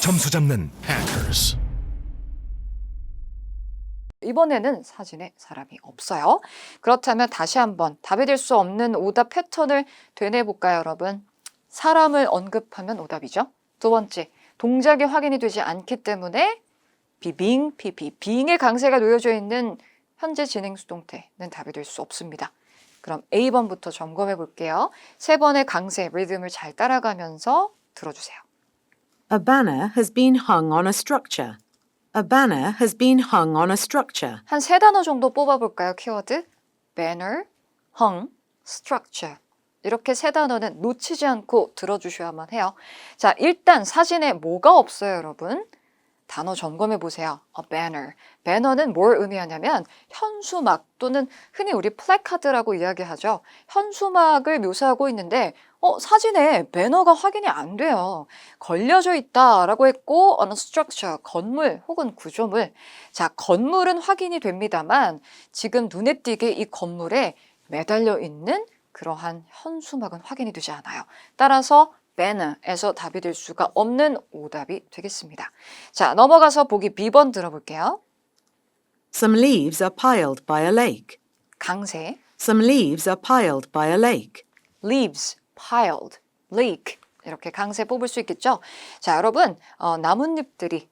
점수 잡는 hackers. 이번에는 사진에 사람이 없어요. 그렇다면 다시 한번 답이 될 수 없는 오답 패턴을 되뇌볼까요, 여러분? 사람을 언급하면 오답이죠. 두 번째, 동작이 확인이 되지 않기 때문에 being, being의 강세가 놓여져 있는 현재 진행 수동태는 답이 될 수 없습니다. 그럼 A번부터 점검해 볼게요. 세 번의 강세, 리듬을 잘 따라가면서 들어주세요. A banner has been hung on a structure. A banner has been hung on a structure. 한 세 단어 정도 뽑아볼까요? 키워드 banner, hung, structure. 이렇게 세 단어는 놓치지 않고 들어주셔야만 해요. 자, 일단 사진에 뭐가 없어요, 여러분? 단어 점검해 보세요. A banner. 배너는 뭘 의미하냐면 현수막 또는 흔히 우리 플래카드라고 이야기하죠. 현수막을 묘사하고 있는데 사진에 배너가 확인이 안 돼요. 걸려져 있다라고 했고 on a structure, 건물 혹은 구조물. 자, 건물은 확인이 됩니다만 지금 눈에 띄게 이 건물에 매달려 있는 그러한 현수막은 확인이 되지 않아요. 따라서 banner에서 답이 될 수가 없는 오답이 되겠습니다. 자, 넘어가서 보기 B번 들어볼게요. Some leaves are piled by a lake. 강세, Some leaves are piled by a lake. leaves, piled, lake 이렇게 강세 뽑을 수 있겠죠? 자, 여러분 나뭇잎들이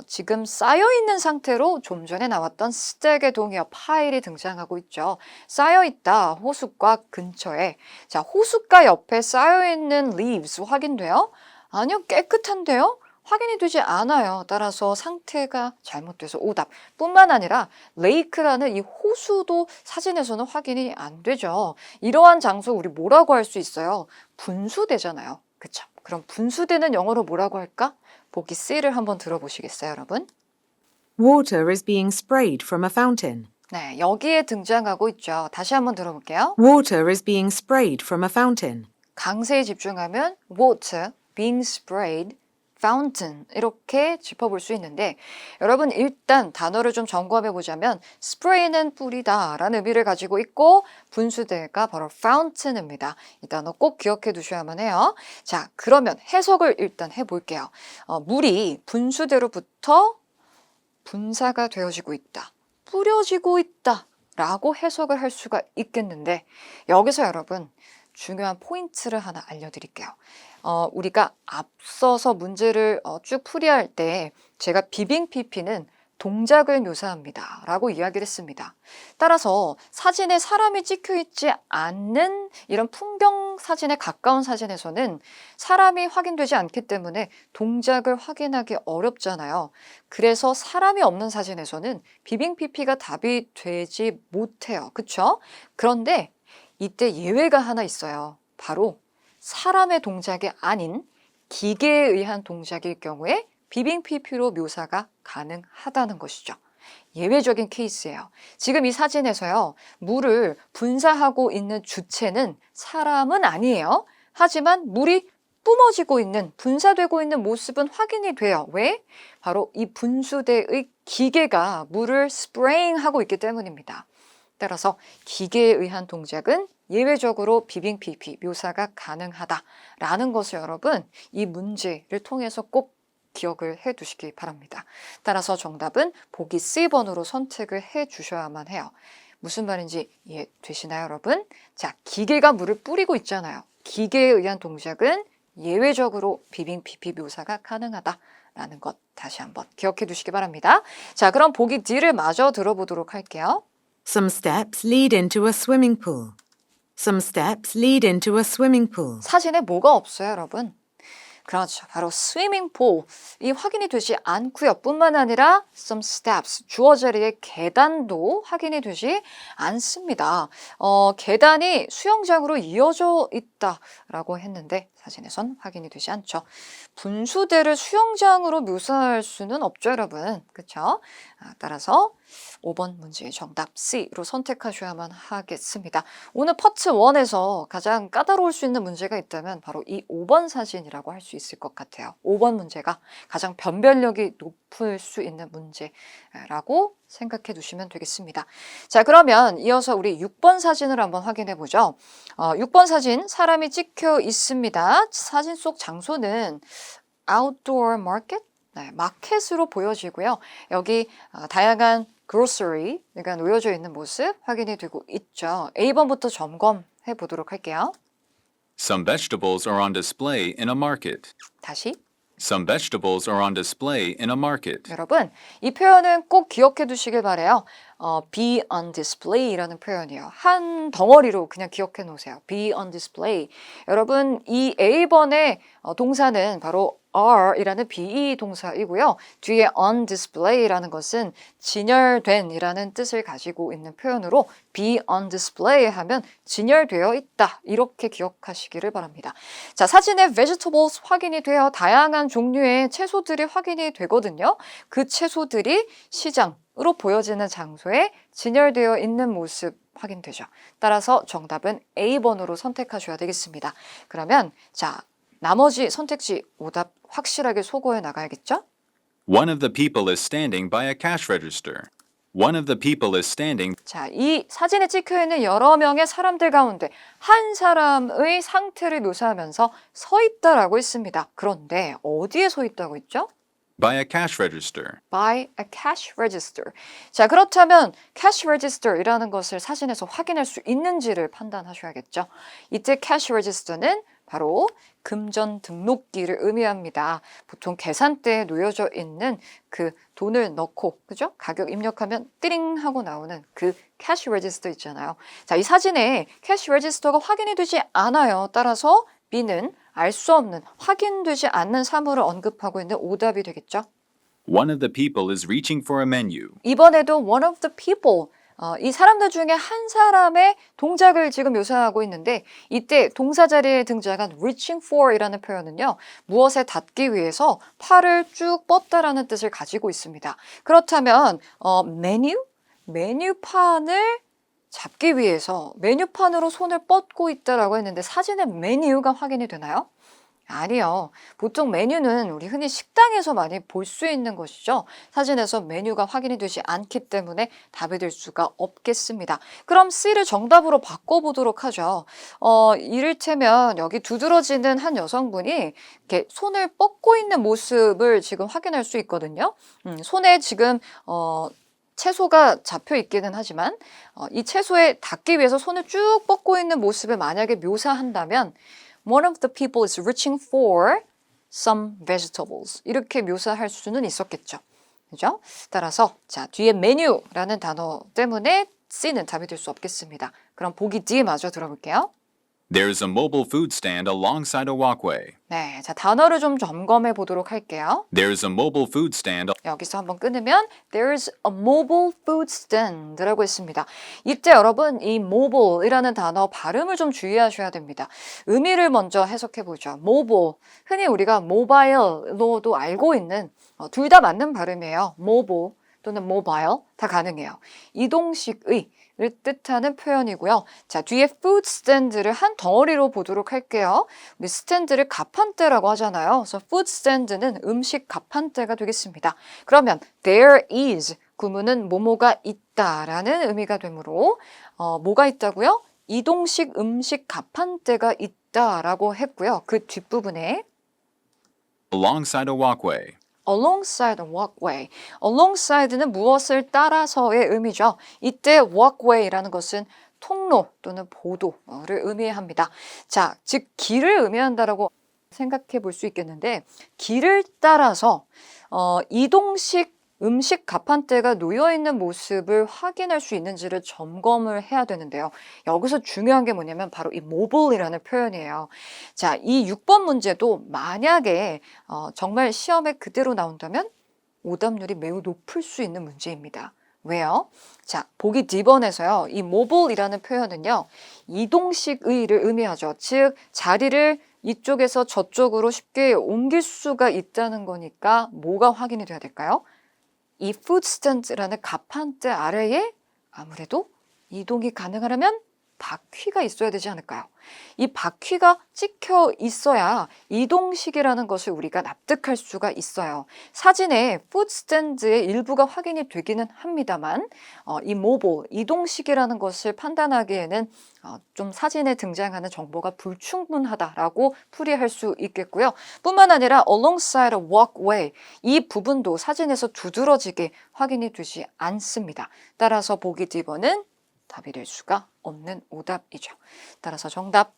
지금 쌓여있는 상태로 좀 전에 나왔던 스택의 동의어 파일이 등장하고 있죠. 쌓여있다, 호숫가 근처에. 자, 호숫가 옆에 쌓여있는 leaves 확인돼요? 아니요, 깨끗한데요? 확인이 되지 않아요. 따라서 상태가 잘못돼서 오답. 뿐만 아니라 레이크라는 이 호수도 사진에서는 확인이 안 되죠. 이러한 장소 우리 뭐라고 할 수 있어요? 분수대잖아요. 그쵸? 그럼 분수대는 영어로 뭐라고 할까? 보기 C를 한번 들어보시겠어요, 여러분? Water is being sprayed from a fountain. 네, 여기에 등장하고 있죠. 다시 한번 들어볼게요. Water is being sprayed from a fountain. 강세에 집중하면 water, being sprayed, fountain 이렇게 짚어볼 수 있는데 여러분 일단 단어를 좀 점검해 보자면 spray는 뿌리다 라는 의미를 가지고 있고 분수대가 바로 fountain입니다. 이 단어 꼭 기억해 두셔야만 해요. 자, 그러면 해석을 일단 해볼게요. 물이 분수대로부터 분사가 되어지고 있다, 뿌려지고 있다 라고 해석을 할 수가 있겠는데 여기서 여러분 중요한 포인트를 하나 알려드릴게요. 우리가 앞서서 문제를 쭉 풀이할 때 제가 비빙 PP는 동작을 묘사합니다 라고 이야기를 했습니다. 따라서 사진에 사람이 찍혀 있지 않는 이런 풍경 사진에 가까운 사진에서는 사람이 확인되지 않기 때문에 동작을 확인하기 어렵잖아요. 그래서 사람이 없는 사진에서는 비빙 PP가 답이 되지 못해요. 그쵸? 그런데 이때 예외가 하나 있어요. 바로 사람의 동작이 아닌 기계에 의한 동작일 경우에 비빙 PP로 묘사가 가능하다는 것이죠. 예외적인 케이스예요. 지금 이 사진에서요, 물을 분사하고 있는 주체는 사람은 아니에요. 하지만 물이 뿜어지고 있는, 분사되고 있는 모습은 확인이 돼요. 왜? 바로 이 분수대의 기계가 물을 스프레잉하고 있기 때문입니다. 따라서 기계에 의한 동작은 예외적으로 비빙 PP 묘사가 가능하다라는 것을 여러분 이 문제를 통해서 꼭 기억을 해 두시기 바랍니다. 따라서 정답은 보기 C번으로 선택을 해 주셔야만 해요. 무슨 말인지 이해되시나요, 여러분? 자, 기계가 물을 뿌리고 있잖아요. 기계에 의한 동작은 예외적으로 비빙 PP 묘사가 가능하다라는 것 다시 한번 기억해 두시기 바랍니다. 자, 그럼 보기 D를 마저 들어보도록 할게요. Some steps lead into a swimming pool. Some steps lead into a swimming pool. 사진에 뭐가 없어요, 여러분? 그렇죠. 바로 swimming pool. 이 확인이 되지 않고요. 뿐만 아니라 some steps, 주어 자리에 계단도 확인이 되지 않습니다. 계단이 수영장으로 이어져 있다라고 했는데 사진에선 확인이 되지 않죠. 분수대를 수영장으로 묘사할 수는 없죠, 여러분. 그렇죠? 따라서 5번 문제의 정답 C로 선택하셔야만 하겠습니다. 오늘 파트 1에서 가장 까다로울 수 있는 문제가 있다면 바로 이 5번 사진이라고 할 수 있을 것 같아요. 5번 문제가 가장 변별력이 높을 수 있는 문제라고 생각해 두시면 되겠습니다. 자, 그러면 이어서 우리 6번 사진을 한번 확인해 보죠. 6번 사진 사람이 찍혀 있습니다. 사진 속 장소는 outdoor market, 네, 마켓으로 보여지고요. 여기 다양한 grocery, 그러니까 놓여져 있는 모습 확인이 되고 있죠. A번부터 점검해 보도록 할게요. Some vegetables are on display in a market. 다시. Some vegetables are on display in a market. 여러분, 이 표현은 꼭 기억해 두시길 바래요. be on display라는 표현이에요. 한 덩어리로 그냥 기억해 놓으세요. be on display. 여러분, 이 A번의 동사는 바로 are이라는 be 동사이고요. 뒤에 on display라는 것은 진열된 이라는 뜻을 가지고 있는 표현으로 be on display 하면 진열되어 있다. 이렇게 기억하시기를 바랍니다. 자, 사진에 vegetables 확인이 돼요. 다양한 종류의 채소들이 확인이 되거든요. 그 채소들이 시장으로 보여지는 장소에 진열되어 있는 모습 확인되죠. 따라서 정답은 A번으로 선택하셔야 되겠습니다. 그러면 자, 나머지 선택지 오답 확실하게 소거해 나가야겠죠? One of the people is standing by a cash register. One of the people is standing 자, 이 사진에 찍혀 있는 여러 명의 사람들 가운데 한 사람의 상태를 묘사하면서 서 있다라고 했습니다. 그런데 어디에 서 있다고 했죠? by a cash register. by a cash register. 자, 그렇다면 cash register이라는 것을 사진에서 확인할 수 있는지를 판단하셔야겠죠. 이때 cash register는 바로 금전 등록기를 의미합니다. 보통 계산대에 놓여져 있는 그 돈을 넣고, 그죠? 가격 입력하면 띠링 하고 나오는 그 cash register 있잖아요. 자, 이 사진에 cash register가 확인이 되지 않아요. 따라서 B는 알 수 없는, 확인되지 않는 사물을 언급하고 있는 오답이 되겠죠. One of the people is reaching for a menu. 이번에도 one of the people, 이 사람들 중에 한 사람의 동작을 지금 묘사하고 있는데 이때 동사 자리에 등장한 reaching for 이라는 표현은요. 무엇에 닿기 위해서 팔을 쭉 뻗다라는 뜻을 가지고 있습니다. 그렇다면 메뉴판을 잡기 위해서 메뉴판으로 손을 뻗고 있다라고 했는데 사진에 메뉴가 확인이 되나요? 아니요. 보통 메뉴는 우리 흔히 식당에서 많이 볼 수 있는 것이죠. 사진에서 메뉴가 확인이 되지 않기 때문에 답이 될 수가 없겠습니다. 그럼 C를 정답으로 바꿔보도록 하죠. 이를테면 여기 두드러지는 한 여성분이 이렇게 손을 뻗고 있는 모습을 지금 확인할 수 있거든요. 손에 지금 채소가 잡혀 있기는 하지만 이 채소에 닿기 위해서 손을 쭉 뻗고 있는 모습을 만약에 묘사한다면 One of the people is reaching for some vegetables. 이렇게 묘사할 수는 있었겠죠. 그죠? 따라서 자, 뒤에 메뉴라는 단어 때문에 C는 답이 될 수 없겠습니다. 그럼 보기 D 마저 들어볼게요. There's a mobile food stand alongside a walkway. 네, 자, 단어를 좀 점검해 보도록 할게요. There's a mobile food stand. 여기서 한번 끊으면 There's a mobile food stand라고 했습니다. 이때 여러분 이 mobile이라는 단어 발음을 좀 주의하셔야 됩니다. 의미를 먼저 해석해 보죠. mobile, 흔히 우리가 mobile로도 알고 있는 둘 다 맞는 발음이에요. mobile 또는 mobile 다 가능해요. 이동식의 를 뜻하는 표현이고요. 자, 뒤에 food stand를 한 덩어리로 보도록 할게요. 우리 스탠드를 가판대라고 하잖아요. 그래서 food stand는 음식 가판대가 되겠습니다. 그러면 there is 구문은 뭐뭐가 있다라는 의미가 되므로 뭐가 있다고요? 이동식 음식 가판대가 있다라고 했고요. 그 뒷부분에 Alongside a walkway. alongside a walkway. alongside는 무엇을 따라서의 의미죠. 이때 walkway라는 것은 통로 또는 보도를 의미합니다. 자, 즉 길을 의미한다라고 생각해 볼 수 있겠는데 길을 따라서 이동식 음식 가판대가 놓여있는 모습을 확인할 수 있는지를 점검을 해야 되는데요. 여기서 중요한 게 뭐냐면 바로 이 mobile이라는 표현이에요. 자, 이 6번 문제도 만약에 정말 시험에 그대로 나온다면 오답률이 매우 높을 수 있는 문제입니다. 왜요? 자, 보기 D번에서요. 이 mobile이라는 표현은요. 이동식의를 의미하죠. 즉 자리를 이쪽에서 저쪽으로 쉽게 옮길 수가 있다는 거니까 뭐가 확인이 돼야 될까요? 이 food stand라는 가판대 아래에 아무래도 이동이 가능하려면 바퀴가 있어야 되지 않을까요? 이 바퀴가 찍혀 있어야 이동식이라는 것을 우리가 납득할 수가 있어요. 사진에 푸드스탠드의 일부가 확인이 되기는 합니다만 이 모보, 이동식이라는 것을 판단하기에는 좀 사진에 등장하는 정보가 불충분하다라고 풀이할 수 있겠고요. 뿐만 아니라 alongside a walkway, 이 부분도 사진에서 두드러지게 확인이 되지 않습니다. 따라서 보기 D번은 답이 될 수가 없는 오답이죠. 따라서 정답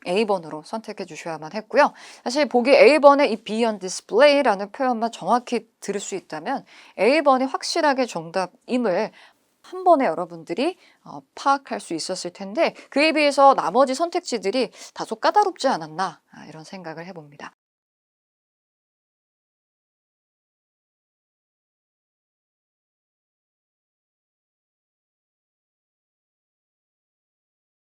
A번으로 선택해 주셔야만 했고요. 사실 보기 A번의 이 be on display라는 표현만 정확히 들을 수 있다면 A번이 확실하게 정답임을 한 번에 여러분들이 파악할 수 있었을 텐데 그에 비해서 나머지 선택지들이 다소 까다롭지 않았나 이런 생각을 해봅니다.